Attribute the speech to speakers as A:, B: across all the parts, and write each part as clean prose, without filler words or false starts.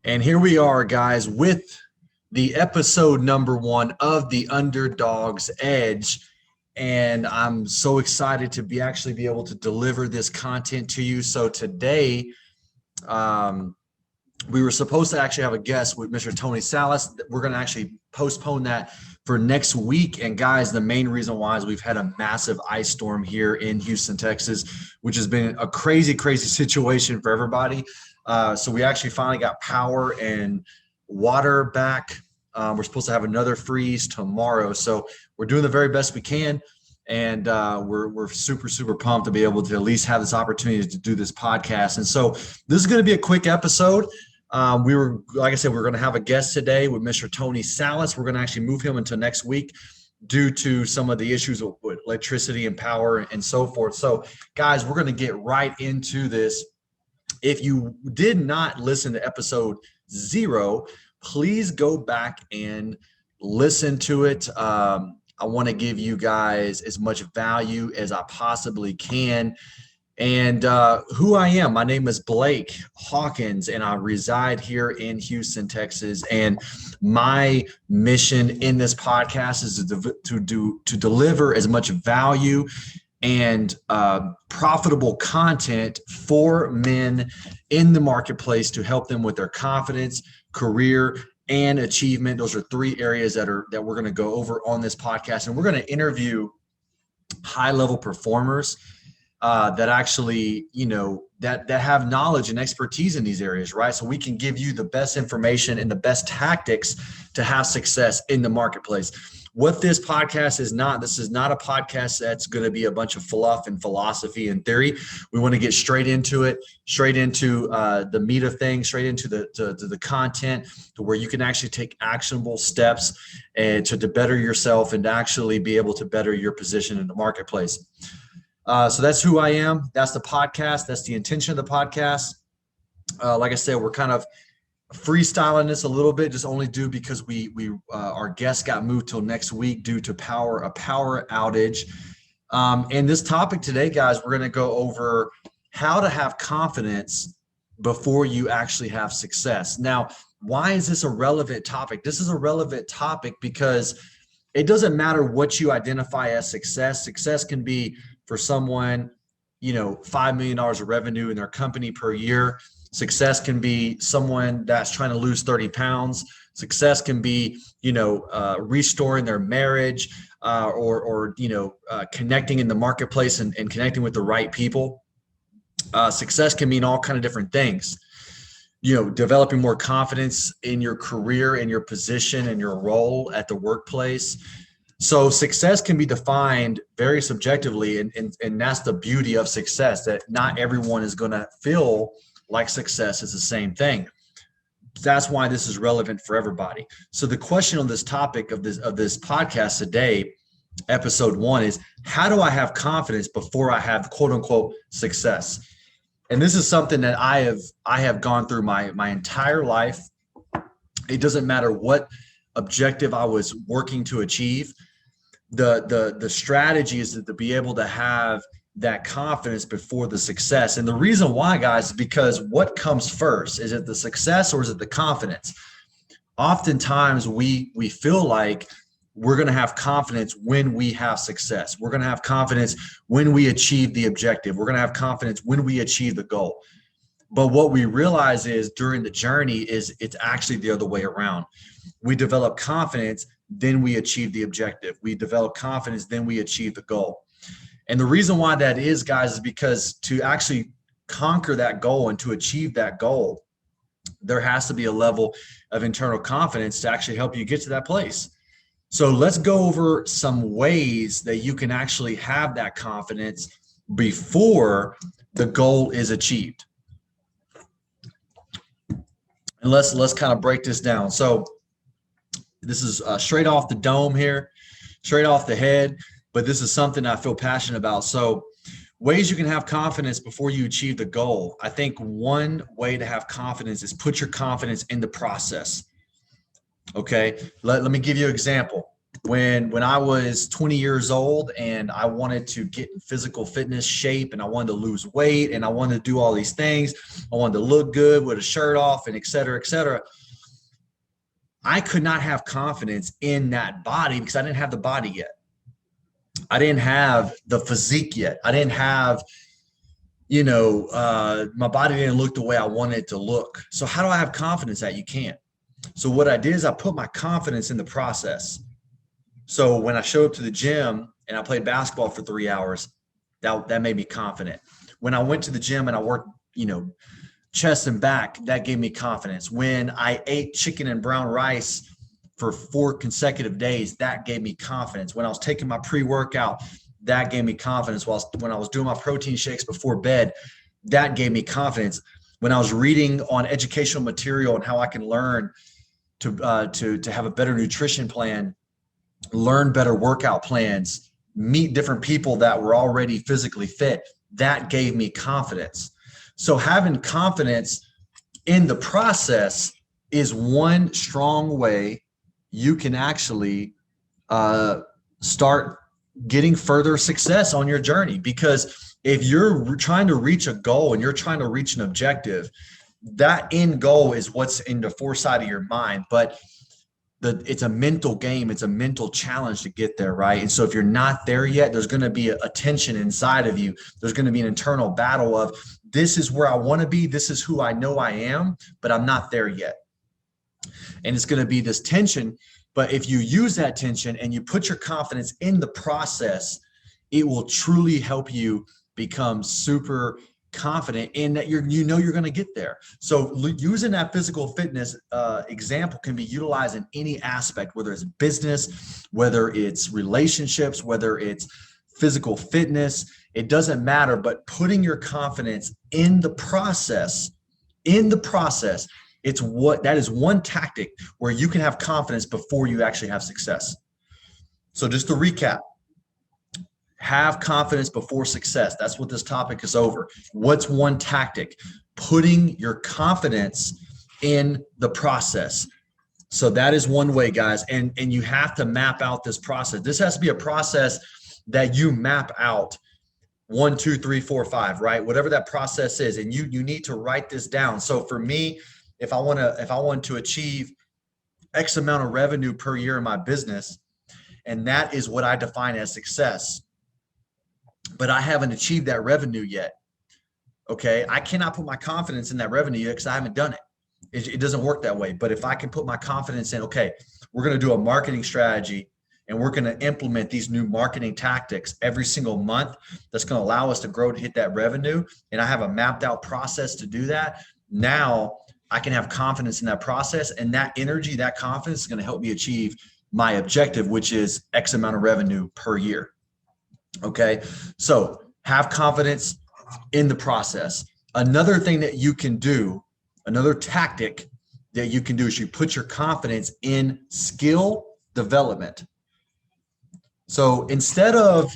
A: And here we are, guys, with the episode number 1 of the Underdogs Edge. And I'm so excited to be able to deliver this content to you. So today, we were supposed to actually have a guest with Mr. Tony Salas. We're going to actually postpone that for next week. And guys, the main reason why is we've had a massive ice storm here in Houston, Texas, which has been a crazy, crazy situation for everybody. So we actually finally got power and water back. We're supposed to have another freeze tomorrow. So we're doing the very best we can. And we're super, super pumped to be able to at least have this opportunity to do this podcast. And so this is going to be a quick episode. Like I said, we're going to have a guest today with Mr. Tony Salas. We're going to actually move him until next week due to some of the issues with electricity and power and so forth. So guys, we're going to get right into this. If you did not listen to episode 0, please go back and listen to it. I want to give you guys as much value as I possibly can. And who I am, my name is Blake Hawkins, and I reside here in Houston, Texas. And my mission in this podcast is to deliver as much value and profitable content for men in the marketplace to help them with their confidence, career, and achievement. Those are 3 areas that we're going to go over on this podcast. And we're going to interview high-level performers that actually, that have knowledge and expertise in these areas, right? So we can give you the best information and the best tactics to have success in the marketplace. What this podcast is not, this is not a podcast that's going to be a bunch of fluff and philosophy and theory. We want to get straight into it, straight into the meat of things, straight into the content, to where you can actually take actionable steps and to better yourself and to actually be able to better your position in the marketplace. So that's who I am. That's the podcast. That's the intention of the podcast. Like I said, we're kind of freestyling this a little bit, just only due because our guest got moved till next week due to a power outage. And this topic today, guys, we're going to go over how to have confidence before you actually have success. Now, why is this a relevant topic? This is a relevant topic because it doesn't matter what you identify as success. Success can be for someone, $5 million of revenue in their company per year. Success can be someone that's trying to lose 30 pounds. Success can be, restoring their marriage or connecting in the marketplace and connecting with the right people. Success can mean all kind of different things. Developing more confidence in your career and your position and your role at the workplace. So success can be defined very subjectively, and that's the beauty of success, that not everyone is going to feel like success is the same thing. That's why this is relevant for everybody. So the question on this topic of this podcast today, episode 1, is how do I have confidence before I have quote unquote success? And this is something that I have gone through my entire life. It doesn't matter what objective I was working to achieve. The strategy is to be able to have that confidence before the success. And the reason why, guys, is because what comes first? Is it the success or is it the confidence? Oftentimes we feel like we're going to have confidence when we have success. We're going to have confidence when we achieve the objective. We're going to have confidence when we achieve the goal. But what we realize is during the journey is it's actually the other way around. We develop confidence, then we achieve the objective. We develop confidence, then we achieve the goal. And the reason why that is, guys, is because to actually conquer that goal and to achieve that goal, there has to be a level of internal confidence to actually help you get to that place. So let's go over some ways that you can actually have that confidence before the goal is achieved. And let's kind of break this down. So this is straight off the dome here, straight off the head, but this is something I feel passionate about. So ways you can have confidence before you achieve the goal. I think one way to have confidence is put your confidence in the process. Okay, let me give you an example. When I was 20 years old and I wanted to get in physical fitness shape and I wanted to lose weight and I wanted to do all these things, I wanted to look good with a shirt off and et cetera, et cetera. I could not have confidence in that body because I didn't have the body yet. I didn't have the physique yet. I didn't have, my body didn't look the way I wanted it to look. So how do I have confidence that you can't? So what I did is I put my confidence in the process. So when I showed up to the gym and I played basketball for 3 hours, that made me confident. When I went to the gym and I worked, chest and back, that gave me confidence. When I ate chicken and brown rice for 4 consecutive days, that gave me confidence. When I was taking my pre-workout, that gave me confidence. When I was doing my protein shakes before bed, that gave me confidence. When I was reading on educational material and how I can learn to have a better nutrition plan, learn better workout plans, meet different people that were already physically fit, that gave me confidence. So having confidence in the process is one strong way you can actually start getting further success on your journey. Because if you're trying to reach a goal and you're trying to reach an objective, that end goal is what's in the foresight of your mind. But it's a mental game. It's a mental challenge to get there, right? And so if you're not there yet, there's going to be a tension inside of you. There's going to be an internal battle of, this is where I want to be. This is who I know I am, but I'm not there yet. And it's going to be this tension. But if you use that tension and you put your confidence in the process, it will truly help you become super confident in that you're going to get there. So using that physical fitness example can be utilized in any aspect, whether it's business, whether it's relationships, whether it's physical fitness, it doesn't matter. But putting your confidence in the process, that is one tactic where you can have confidence before you actually have success. So just to recap, have confidence before success. That's what this topic is over. What's one tactic? Putting your confidence in the process. So that is one way, guys. And you have to map out this process. This has to be a process that you map out 1, 2, 3, 4, 5, right? Whatever that process is. And you need to write this down. So for me, if I want to achieve X amount of revenue per year in my business, and that is what I define as success, but I haven't achieved that revenue yet. Okay. I cannot put my confidence in that revenue yet because I haven't done it. It doesn't work that way. But if I can put my confidence in, okay, we're going to do a marketing strategy and we're going to implement these new marketing tactics every single month, that's going to allow us to grow to hit that revenue. And I have a mapped out process to do that. Now I can have confidence in that process, and that energy, that confidence is going to help me achieve my objective, which is X amount of revenue per year. Okay. So have confidence in the process. Another thing that you can do, another tactic that you can do, is you put your confidence in skill development. So instead of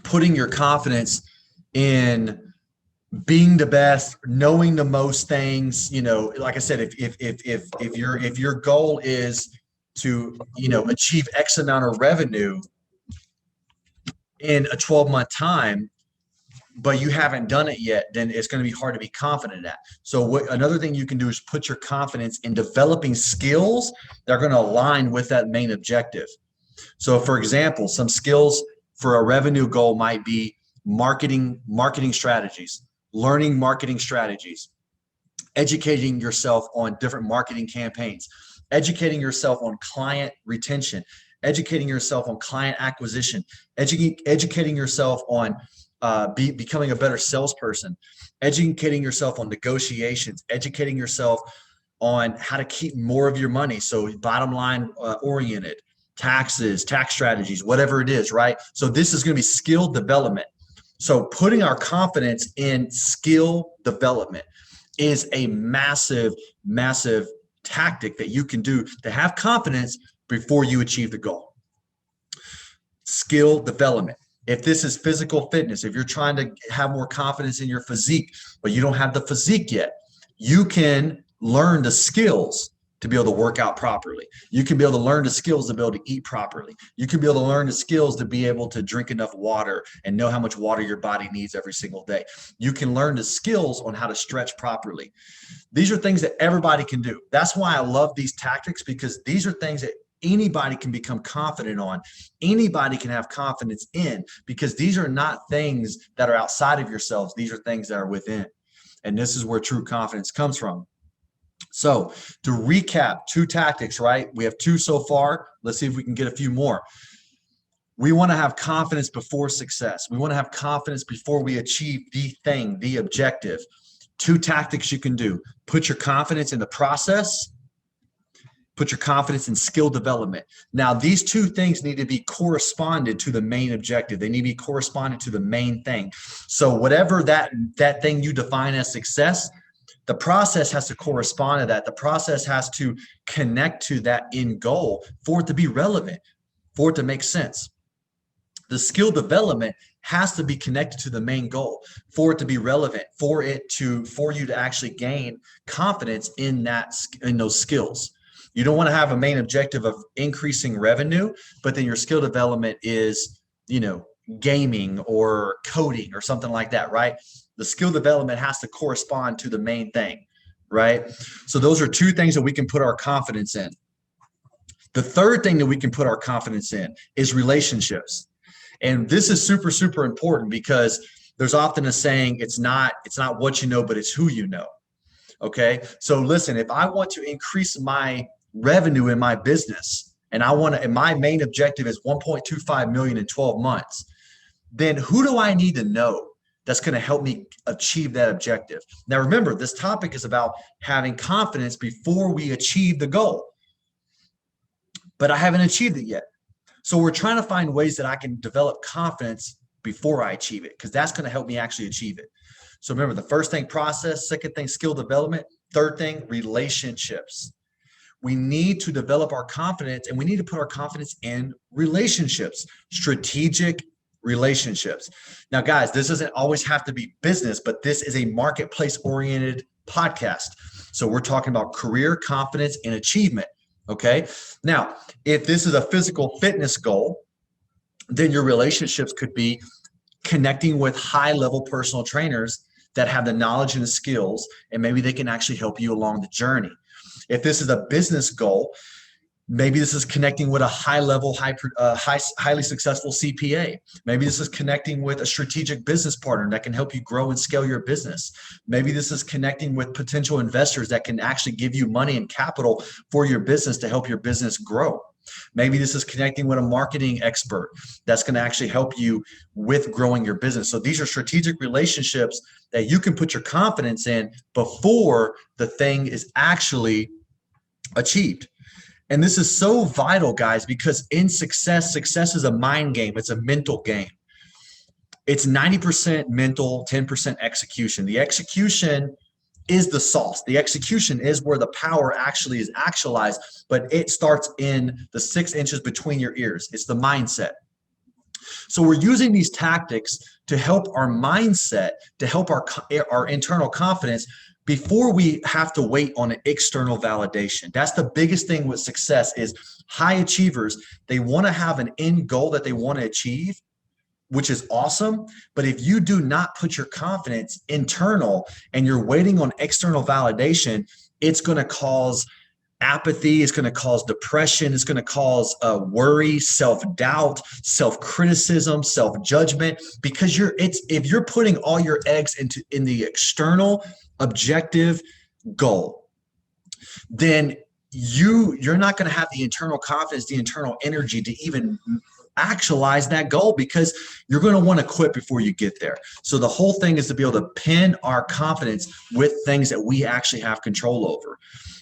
A: putting your confidence in being the best, knowing the most things, like I said, if your goal is to, achieve X amount of revenue in a 12-month time, but you haven't done it yet, then it's going to be hard to be confident at. So another thing you can do is put your confidence in developing skills that are going to align with that main objective. So for example, some skills for a revenue goal might be marketing strategies, learning marketing strategies, educating yourself on different marketing campaigns, educating yourself on client retention, educating yourself on client acquisition, educating yourself on becoming a better salesperson, educating yourself on negotiations, educating yourself on how to keep more of your money. So bottom line oriented, taxes, tax strategies, whatever it is, right? So this is going to be skill development. So putting our confidence in skill development is a massive, massive tactic that you can do to have confidence before you achieve the goal. Skill development. If this is physical fitness, if you're trying to have more confidence in your physique, but you don't have the physique yet, you can learn the skills to be able to work out properly. You can be able to learn the skills to be able to eat properly. You can be able to learn the skills to be able to drink enough water and know how much water your body needs every single day. You can learn the skills on how to stretch properly. These are things that everybody can do. That's why I love these tactics, because these are things that anybody can become confident on. Anybody can have confidence in, because these are not things that are outside of yourselves. These are things that are within. And this is where true confidence comes from. So to recap, 2 tactics, right? We have 2 so far. Let's see if we can get a few more. We want to have confidence before success. We want to have confidence before we achieve the thing, the objective. 2 tactics you can do. Put your confidence in the process. Put your confidence in skill development. Now, these 2 things need to be corresponded to the main objective. They need to be corresponded to the main thing. So whatever that thing you define as success, the process has to correspond to that. The process has to connect to that end goal for it to be relevant, for it to make sense. The skill development has to be connected to the main goal for it to be relevant, for you to actually gain confidence in those skills. You don't want to have a main objective of increasing revenue, but then your skill development is, gaming or coding or something like that, right? The skill development has to correspond to the main thing, right? So those are 2 things that we can put our confidence in. The third thing that we can put our confidence in is relationships. And this is super, super important, because there's often a saying, it's not what you know, but it's who you know. Okay. So listen, if I want to increase my revenue in my business and my main objective is 1.25 million in 12 months, then who do I need to know that's going to help me achieve that objective? Now, remember, this topic is about having confidence before we achieve the goal, but I haven't achieved it yet. So we're trying to find ways that I can develop confidence before I achieve it, because that's going to help me actually achieve it. So remember, the first thing, process; second thing, skill development; third thing, relationships. We need to develop our confidence, and we need to put our confidence in relationships, strategic relationships. Now, guys, this doesn't always have to be business, but this is a marketplace-oriented podcast. So we're talking about career, confidence, and achievement. Okay. Now, if this is a physical fitness goal, then your relationships could be connecting with high-level personal trainers that have the knowledge and the skills, and maybe they can actually help you along the journey. If this is a business goal, maybe this is connecting with a high-level, highly successful CPA. Maybe this is connecting with a strategic business partner that can help you grow and scale your business. Maybe this is connecting with potential investors that can actually give you money and capital for your business to help your business grow. Maybe this is connecting with a marketing expert that's going to actually help you with growing your business. So these are strategic relationships that you can put your confidence in before the thing is actually achieved. And this is so vital, guys, because in success is a mind game. It's a mental game. It's 90% mental, 10% execution. The execution is the sauce. The execution is where the power actually is actualized, but it starts in the 6 inches between your ears. It's the mindset. So we're using these tactics to help our mindset, to help our internal confidence before we have to wait on an external validation. That's the biggest thing with success is high achievers. They want to have an end goal that they want to achieve, which is awesome. But if you do not put your confidence internal and you're waiting on external validation, it's going to cause apathy. It's going to cause depression. It's going to cause worry, self-doubt, self-criticism, self-judgment, because if you're putting all your eggs in the external objective goal, then you're not going to have the internal confidence, the internal energy to even actualize that goal, because you're going to want to quit before you get there. So the whole thing is to be able to pin our confidence with things that we actually have control over,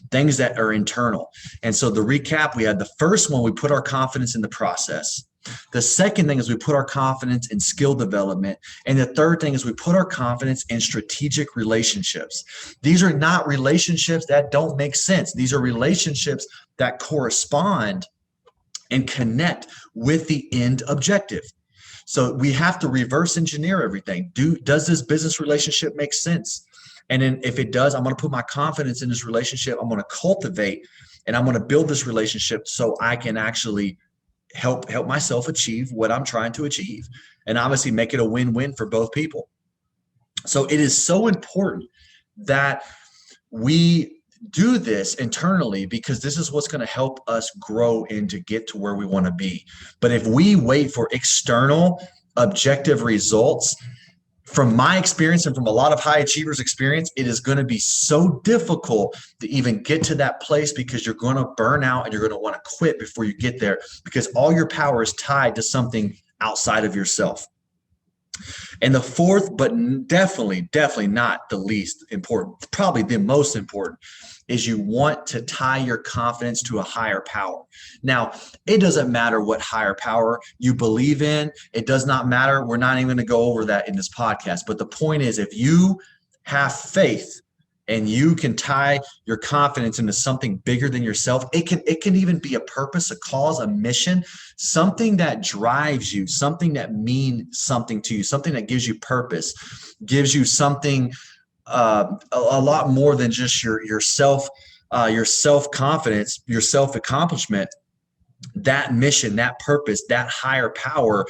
A: things that are internal. And so the recap, we had the first one, we put our confidence in the process. The second thing is we put our confidence in skill development. And the third thing is we put our confidence in strategic relationships. These are not relationships that don't make sense. These are relationships that correspond and connect with the end objective. So we have to reverse engineer everything. Does this business relationship make sense? And then if it does, I'm going to put my confidence in this relationship. I'm going to cultivate and I'm going to build this relationship so I can actually help myself achieve what I'm trying to achieve, and obviously make it a win-win for both people. So it is so important that we do this internally, because this is what's going to help us grow and to get to where we want to be. But if we wait for external objective results, from my experience and from a lot of high achievers' experience, it is going to be so difficult to even get to that place, because you're going to burn out and you're going to want to quit before you get there, because all your power is tied to something outside of yourself. And the fourth, but definitely not the least important, probably the most important, is you want to tie your confidence to a higher power. Now, it doesn't matter what higher power you believe in. It does not matter. We're not even going to go over that in this podcast. But the point is, if you have faith and you can tie your confidence into something bigger than yourself, it can even be a purpose, a cause, a mission, something that drives you, something that means something to you, something that gives you purpose, gives you something a lot more than just your self-confidence, your self-accomplishment. That mission, that purpose, that higher power,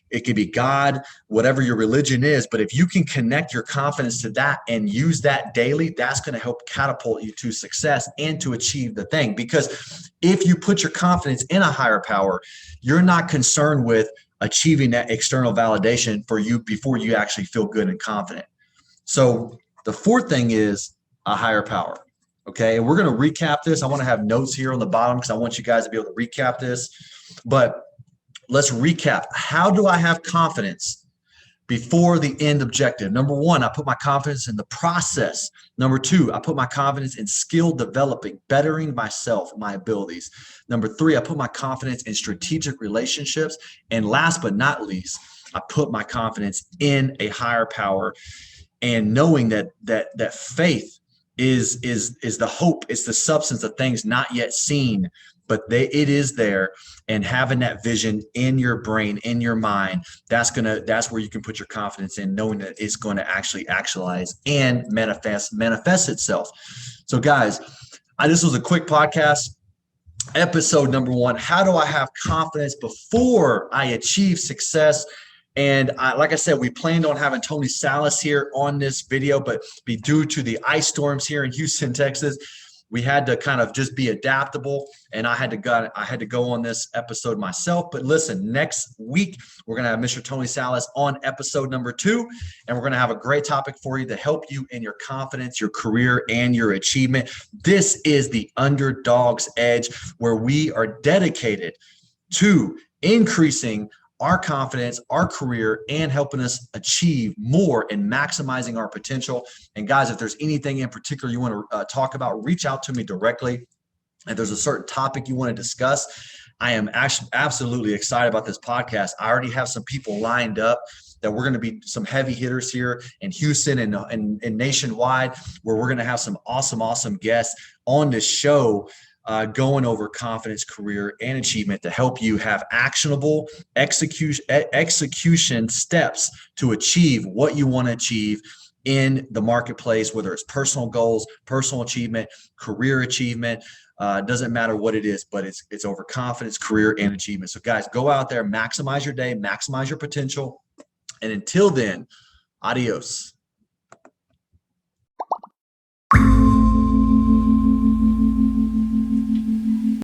A: it could be God, whatever your religion is. But if you can connect your confidence to that and use that daily, that's going to help catapult you to success and to achieve the thing. Because if you put your confidence in a higher power, you're not concerned with achieving that external validation for you before you actually feel good and confident. So the fourth thing is a higher power. Okay. And we're going to recap this. I want to have notes here on the bottom because I want you guys to be able to recap this. But let's recap. How do I have confidence before the end objective? Number one, I put my confidence in the process. Number two, I put my confidence in skill developing, bettering myself, my abilities. Number three, I put my confidence in strategic relationships. And last but not least, I put my confidence in a higher power, and knowing that faith is the hope, it's the substance of things not yet seen, but it is there. And having that vision in your brain, in your mind, that's where you can put your confidence in, knowing that it's going to actually actualize and manifest itself. So guys, this was a quick podcast. Episode number one, how do I have confidence before I achieve success? And like I said, we planned on having Tony Salas here on this video, but due to the ice storms here in Houston, Texas, we had to kind of just be adaptable, and I had to go on this episode myself. But listen, next week we're going to have Mr. Tony Salas on episode number 2, and we're going to have a great topic for you to help you in your confidence, your career, and your achievement. This is the Underdogs Edge, where we are dedicated to increasing our confidence, our career, and helping us achieve more and maximizing our potential. And guys, if there's anything in particular you want to talk about, reach out to me directly. If there's a certain topic you want to discuss, I am actually absolutely excited about this podcast. I already have some people lined up that we're going to be some heavy hitters here in Houston and nationwide, where we're going to have some awesome guests on this show, going over confidence, career, and achievement to help you have actionable execution steps to achieve what you want to achieve in the marketplace, whether it's personal goals, personal achievement, career achievement. Doesn't matter what it is, but it's over confidence, career, and achievement. So guys, go out there, maximize your day, maximize your potential. And until then, adios.